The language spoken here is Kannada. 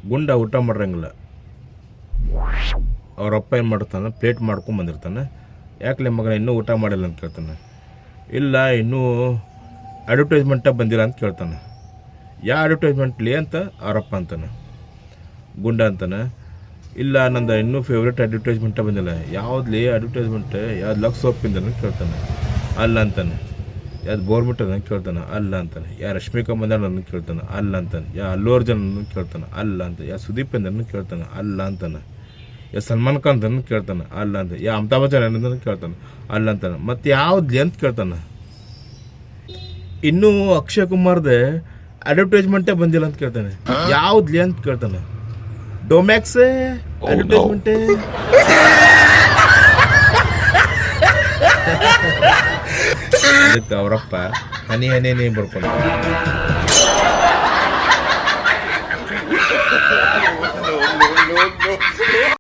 ಗುಂಡ ಊಟ ಮಾಡಿರಂಗಿಲ್ಲ. ಅವರಪ್ಪ ಏನು ಮಾಡ್ತಾನೆ, ಪ್ಲೇಟ್ ಮಾಡ್ಕೊಂಡು ಬಂದಿರ್ತಾನೆ. ಯಾಕಲೆ ಮಗನ ಇನ್ನೂ ಊಟ ಮಾಡಿಲ್ಲ ಅಂತ ಕೇಳ್ತಾನೆ. ಇಲ್ಲ ಇನ್ನೂ ಅಡ್ವರ್ಟೈಸ್ಮೆಂಟಾಗಿ ಬಂದಿಲ್ಲ ಅಂತ ಕೇಳ್ತಾನೆ. ಯಾವ ಅಡ್ವರ್ಟೈಸ್ಮೆಂಟ್ಲಿ ಅಂತ ಅವರಪ್ಪ ಅಂತಾನೆ. ಗುಂಡ ಅಂತಾನೆ, ಇಲ್ಲ ನಂದು ಇನ್ನೂ ಫೇವ್ರೇಟ್ ಅಡ್ವರ್ಟೈಸ್ಮೆಂಟಾಗಿ ಬಂದಿಲ್ಲ. ಯಾವುದ್ಲಿ ಅಡ್ವರ್ಟೈಸ್ಮೆಂಟ್, ಯಾವ್ದು ಲಕ್ಸ್ ಸೋಪಿಂದ ಕೇಳ್ತಾನೆ. ಅಲ್ಲ ಅಂತಾನೆ. ಯಾವ್ದು ಬೋರ್ಮಿಟ್ ಅದನ್ನು ಕೇಳ್ತಾನೆ. ಅಲ್ಲ ಅಂತಾನೆ. ಯಾ ರಶ್ಮಿಕಾ ಮಂದಣ್ಣ ಅನ್ನೋದು ಕೇಳ್ತಾನೆ. ಅಲ್ಲ ಅಂತಾನೆ. ಯಾ ಅಲ್ಲು ಅರ್ಜುನ್ ಅನ್ನೋದು ಕೇಳ್ತಾನೆ. ಅಲ್ಲ ಅಂತ. ಯಾ ಸುದೀಪ್ ಅಂದನ್ನು ಕೇಳ್ತಾನೆ. ಅಲ್ಲ ಅಂತಾನೆ. ಯಾ ಸಲ್ಮಾನ್ ಖಾನ್ ಅದನ್ನು ಕೇಳ್ತಾನೆ. ಅಲ್ಲ ಅಂತ. ಯಾ ಅಮಿತಾಬ್ ಬಚ್ಚನ್ ಅನ್ನೋದನ್ನು ಕೇಳ್ತಾನೆ. ಅಲ್ಲ ಅಂತಾನೆ. ಮತ್ತು ಯಾವ್ದು ಅಂತ ಕೇಳ್ತಾನೆ. ಇನ್ನೂ ಅಕ್ಷಯ್ ಕುಮಾರ್ದೆ ಅಡ್ವರ್ಟೈಸ್ಮೆಂಟೇ ಬಂದಿಲ್ಲ ಅಂತ ಕೇಳ್ತಾನೆ. ಯಾವ್ದು ಅಂತ ಕೇಳ್ತಾನೆ. ಡೊಮ್ಯಾಕ್ಸ್ ಅಡ್ವರ್ಟೈಸ್ಮೆಂಟೇ. ಅದಕ್ಕೆ ಅವರಪ್ಪ ಹನಿ ಹನಿ ಬರ್ಕೊಂಡು